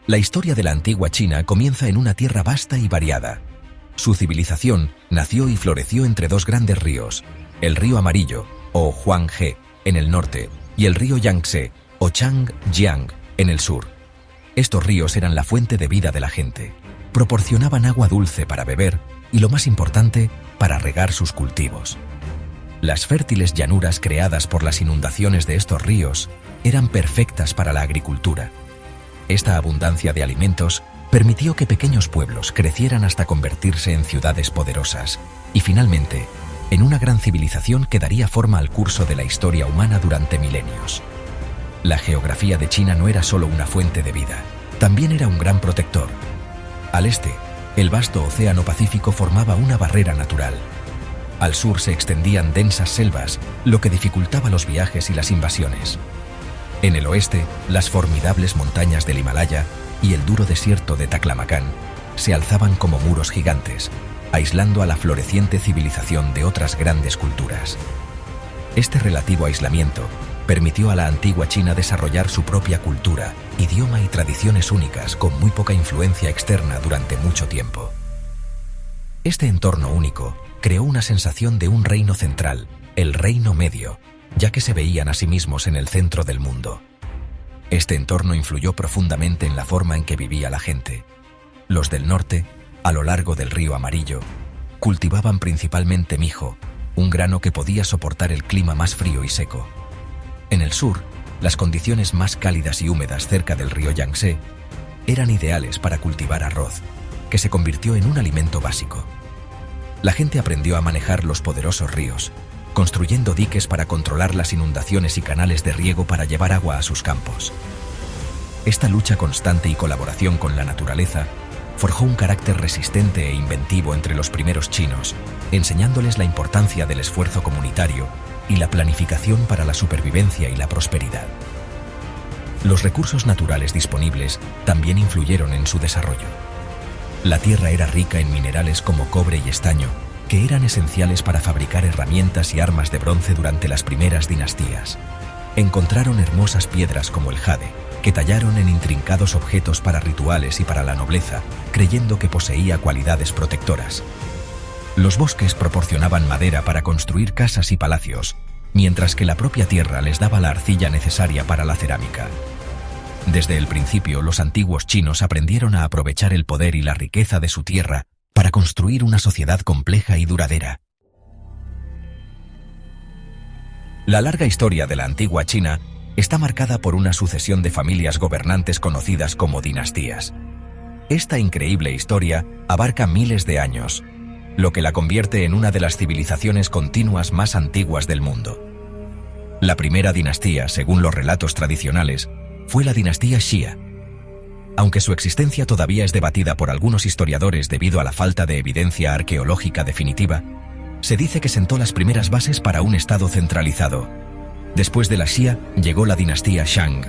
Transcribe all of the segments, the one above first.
La historia de la antigua China comienza en una tierra vasta y variada. Su civilización nació y floreció entre dos grandes ríos, el río Amarillo, o Huanghe, en el norte, y el río Yangtze, o Changjiang, en el sur. Estos ríos eran la fuente de vida de la gente. Proporcionaban agua dulce para beber y, lo más importante, para regar sus cultivos. Las fértiles llanuras creadas por las inundaciones de estos ríos eran perfectas para la agricultura. Esta abundancia de alimentos permitió que pequeños pueblos crecieran hasta convertirse en ciudades poderosas y, finalmente, en una gran civilización que daría forma al curso de la historia humana durante milenios. La geografía de China no era solo una fuente de vida, también era un gran protector. Al este, el vasto Océano Pacífico formaba una barrera natural. Al sur se extendían densas selvas, lo que dificultaba los viajes y las invasiones. En el oeste, las formidables montañas del Himalaya y el duro desierto de Taklamakan se alzaban como muros gigantes, aislando a la floreciente civilización de otras grandes culturas. Este relativo aislamiento permitió a la antigua China desarrollar su propia cultura, idioma y tradiciones únicas con muy poca influencia externa durante mucho tiempo. Este entorno único creó una sensación de un reino central, el Reino Medio, ya que se veían a sí mismos en el centro del mundo. Este entorno influyó profundamente en la forma en que vivía la gente. Los del norte, a lo largo del río Amarillo, cultivaban principalmente mijo, un grano que podía soportar el clima más frío y seco. En el sur, las condiciones más cálidas y húmedas cerca del río Yangtze eran ideales para cultivar arroz, que se convirtió en un alimento básico. La gente aprendió a manejar los poderosos ríos, construyendo diques para controlar las inundaciones y canales de riego para llevar agua a sus campos. Esta lucha constante y colaboración con la naturaleza forjó un carácter resistente e inventivo entre los primeros chinos, enseñándoles la importancia del esfuerzo comunitario y la planificación para la supervivencia y la prosperidad. Los recursos naturales disponibles también influyeron en su desarrollo. La tierra era rica en minerales como cobre y estaño, que eran esenciales para fabricar herramientas y armas de bronce durante las primeras dinastías. Encontraron hermosas piedras como el jade, que tallaron en intrincados objetos para rituales y para la nobleza, creyendo que poseía cualidades protectoras. Los bosques proporcionaban madera para construir casas y palacios, mientras que la propia tierra les daba la arcilla necesaria para la cerámica. Desde el principio, los antiguos chinos aprendieron a aprovechar el poder y la riqueza de su tierra para construir una sociedad compleja y duradera. La larga historia de la antigua China está marcada por una sucesión de familias gobernantes conocidas como dinastías. Esta increíble historia abarca miles de años, lo que la convierte en una de las civilizaciones continuas más antiguas del mundo. La primera dinastía, según los relatos tradicionales, fue la dinastía Xia. Aunque su existencia todavía es debatida por algunos historiadores debido a la falta de evidencia arqueológica definitiva, se dice que sentó las primeras bases para un estado centralizado. Después de la Xia llegó la dinastía Shang,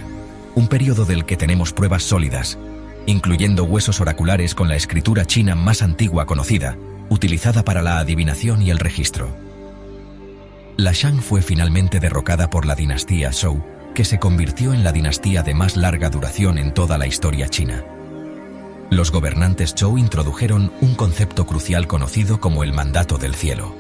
un periodo del que tenemos pruebas sólidas, incluyendo huesos oraculares con la escritura china más antigua conocida, utilizada para la adivinación y el registro. La Shang fue finalmente derrocada por la dinastía Zhou, que se convirtió en la dinastía de más larga duración en toda la historia china. Los gobernantes Zhou introdujeron un concepto crucial conocido como el mandato del cielo.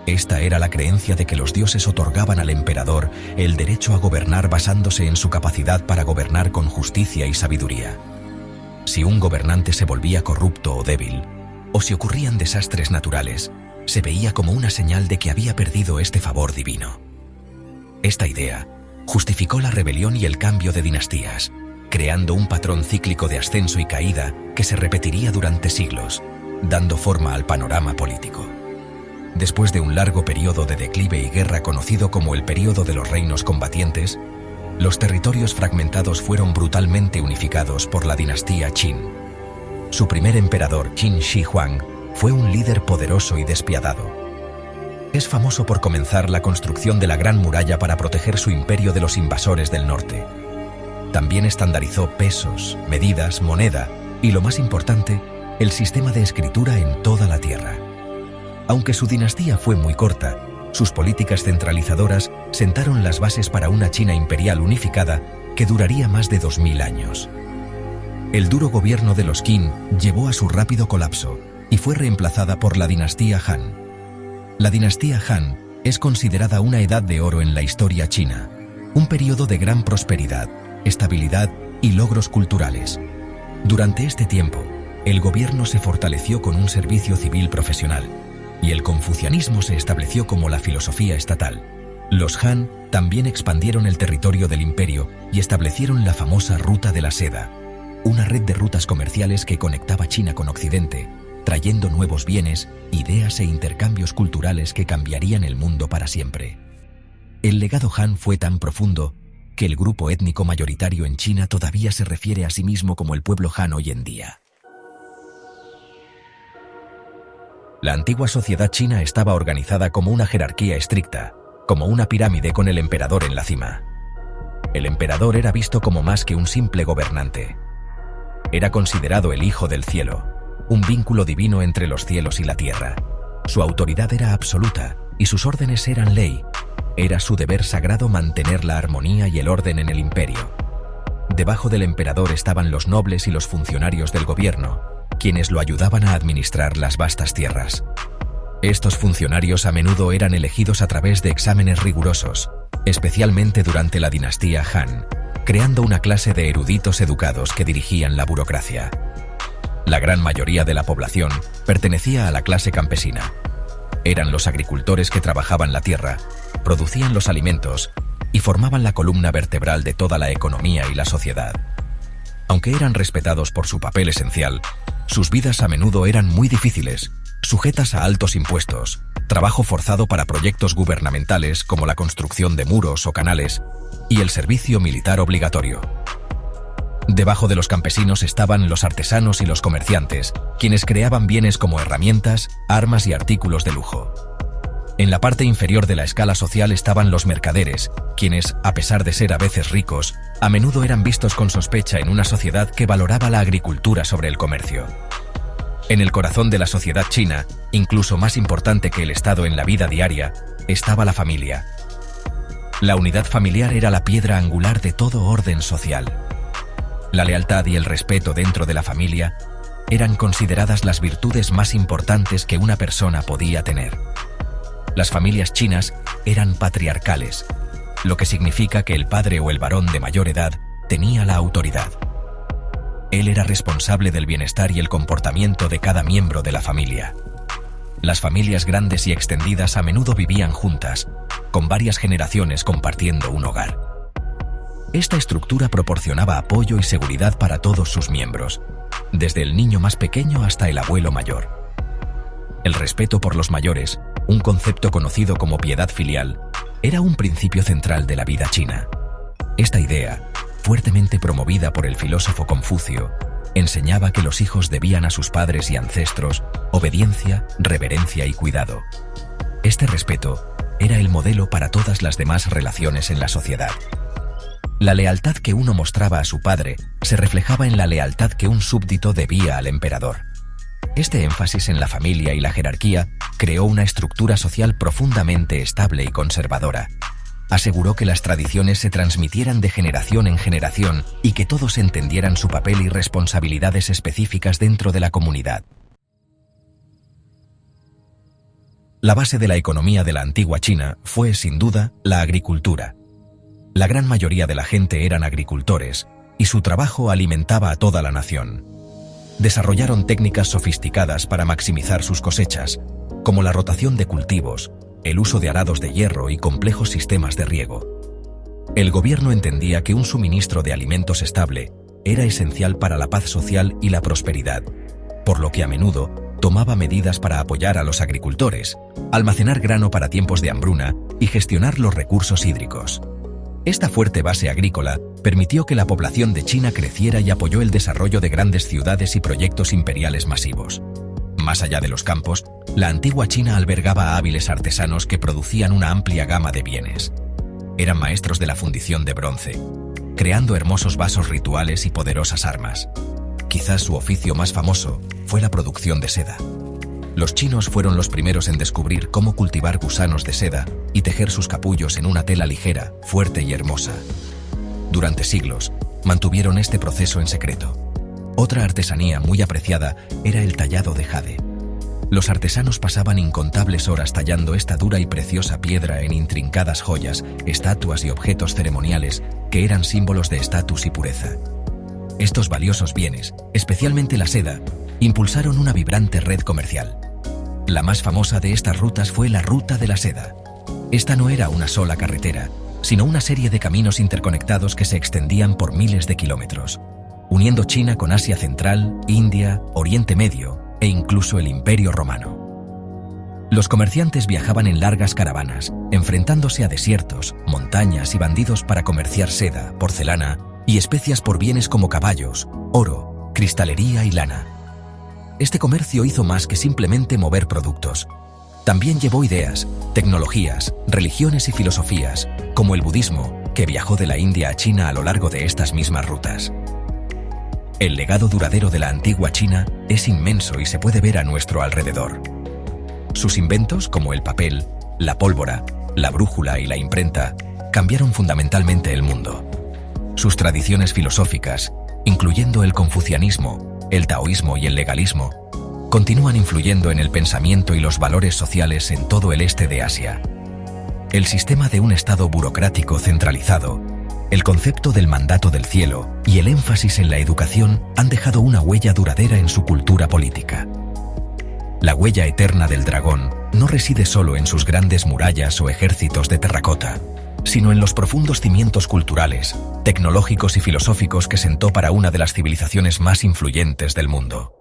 Esta era la creencia de que los dioses otorgaban al emperador el derecho a gobernar basándose en su capacidad para gobernar con justicia y sabiduría. Si un gobernante se volvía corrupto o débil, o si ocurrían desastres naturales, se veía como una señal de que había perdido este favor divino. Esta idea justificó la rebelión y el cambio de dinastías, creando un patrón cíclico de ascenso y caída que se repetiría durante siglos, dando forma al panorama político. Después de un largo periodo de declive y guerra conocido como el período de los reinos combatientes, los territorios fragmentados fueron brutalmente unificados por la dinastía Qin. Su primer emperador, Qin Shi Huang, fue un líder poderoso y despiadado. Es famoso por comenzar la construcción de la Gran Muralla para proteger su imperio de los invasores del norte. También estandarizó pesos, medidas, moneda y, lo más importante, el sistema de escritura en toda la tierra. Aunque su dinastía fue muy corta, sus políticas centralizadoras sentaron las bases para una China imperial unificada que duraría más de 2000 años. El duro gobierno de los Qin llevó a su rápido colapso y fue reemplazada por la dinastía Han. La dinastía Han es considerada una edad de oro en la historia china, un periodo de gran prosperidad, estabilidad y logros culturales. Durante este tiempo, el gobierno se fortaleció con un servicio civil profesional y el confucianismo se estableció como la filosofía estatal. Los Han también expandieron el territorio del imperio y establecieron la famosa Ruta de la Seda, una red de rutas comerciales que conectaba China con Occidente, trayendo nuevos bienes, ideas e intercambios culturales que cambiarían el mundo para siempre. El legado Han fue tan profundo que el grupo étnico mayoritario en China todavía se refiere a sí mismo como el pueblo Han hoy en día. La antigua sociedad china estaba organizada como una jerarquía estricta, como una pirámide con el emperador en la cima. El emperador era visto como más que un simple gobernante. Era considerado el hijo del cielo, un vínculo divino entre los cielos y la tierra. Su autoridad era absoluta y sus órdenes eran ley. Era su deber sagrado mantener la armonía y el orden en el imperio. Debajo del emperador estaban los nobles y los funcionarios del gobierno, quienes lo ayudaban a administrar las vastas tierras. Estos funcionarios a menudo eran elegidos a través de exámenes rigurosos, especialmente durante la dinastía Han, creando una clase de eruditos educados que dirigían la burocracia. La gran mayoría de la población pertenecía a la clase campesina. Eran los agricultores que trabajaban la tierra, producían los alimentos y formaban la columna vertebral de toda la economía y la sociedad. Aunque eran respetados por su papel esencial, sus vidas a menudo eran muy difíciles, sujetas a altos impuestos, trabajo forzado para proyectos gubernamentales como la construcción de muros o canales y el servicio militar obligatorio. Debajo de los campesinos estaban los artesanos y los comerciantes, quienes creaban bienes como herramientas, armas y artículos de lujo. En la parte inferior de la escala social estaban los mercaderes, quienes, a pesar de ser a veces ricos, a menudo eran vistos con sospecha en una sociedad que valoraba la agricultura sobre el comercio. En el corazón de la sociedad china, incluso más importante que el Estado en la vida diaria, estaba la familia. La unidad familiar era la piedra angular de todo orden social. La lealtad y el respeto dentro de la familia eran consideradas las virtudes más importantes que una persona podía tener. Las familias chinas eran patriarcales, lo que significa que el padre o el varón de mayor edad tenía la autoridad. Él era responsable del bienestar y el comportamiento de cada miembro de la familia. Las familias grandes y extendidas a menudo vivían juntas, con varias generaciones compartiendo un hogar. Esta estructura proporcionaba apoyo y seguridad para todos sus miembros, desde el niño más pequeño hasta el abuelo mayor. El respeto por los mayores, un concepto conocido como piedad filial, era un principio central de la vida china. Esta idea, fuertemente promovida por el filósofo Confucio, enseñaba que los hijos debían a sus padres y ancestros obediencia, reverencia y cuidado. Este respeto era el modelo para todas las demás relaciones en la sociedad. La lealtad que uno mostraba a su padre se reflejaba en la lealtad que un súbdito debía al emperador. Este énfasis en la familia y la jerarquía creó una estructura social profundamente estable y conservadora. Aseguró que las tradiciones se transmitieran de generación en generación y que todos entendieran su papel y responsabilidades específicas dentro de la comunidad. La base de la economía de la antigua China fue, sin duda, la agricultura. La gran mayoría de la gente eran agricultores, y su trabajo alimentaba a toda la nación. Desarrollaron técnicas sofisticadas para maximizar sus cosechas, como la rotación de cultivos, el uso de arados de hierro y complejos sistemas de riego. El gobierno entendía que un suministro de alimentos estable era esencial para la paz social y la prosperidad, por lo que a menudo tomaba medidas para apoyar a los agricultores, almacenar grano para tiempos de hambruna y gestionar los recursos hídricos. Esta fuerte base agrícola permitió que la población de China creciera y apoyó el desarrollo de grandes ciudades y proyectos imperiales masivos. Más allá de los campos, la antigua China albergaba a hábiles artesanos que producían una amplia gama de bienes. Eran maestros de la fundición de bronce, creando hermosos vasos rituales y poderosas armas. Quizás su oficio más famoso fue la producción de seda. Los chinos fueron los primeros en descubrir cómo cultivar gusanos de seda y tejer sus capullos en una tela ligera, fuerte y hermosa. Durante siglos, mantuvieron este proceso en secreto. Otra artesanía muy apreciada era el tallado de jade. Los artesanos pasaban incontables horas tallando esta dura y preciosa piedra en intrincadas joyas, estatuas y objetos ceremoniales que eran símbolos de estatus y pureza. Estos valiosos bienes, especialmente la seda, impulsaron una vibrante red comercial. La más famosa de estas rutas fue la Ruta de la Seda. Esta no era una sola carretera, sino una serie de caminos interconectados que se extendían por miles de kilómetros, uniendo China con Asia Central, India, Oriente Medio e incluso el Imperio Romano. Los comerciantes viajaban en largas caravanas, enfrentándose a desiertos, montañas y bandidos para comerciar seda, porcelana y especias por bienes como caballos, oro, cristalería y lana. Este comercio hizo más que simplemente mover productos. También llevó ideas, tecnologías, religiones y filosofías, como el budismo, que viajó de la India a China a lo largo de estas mismas rutas. El legado duradero de la antigua China es inmenso y se puede ver a nuestro alrededor. Sus inventos, como el papel, la pólvora, la brújula y la imprenta, cambiaron fundamentalmente el mundo. Sus tradiciones filosóficas, incluyendo el confucianismo, el taoísmo y el legalismo, continúan influyendo en el pensamiento y los valores sociales en todo el este de Asia. El sistema de un Estado burocrático centralizado, el concepto del mandato del cielo y el énfasis en la educación han dejado una huella duradera en su cultura política. La huella eterna del dragón no reside solo en sus grandes murallas o ejércitos de terracota, sino en los profundos cimientos culturales, tecnológicos y filosóficos que sentó para una de las civilizaciones más influyentes del mundo.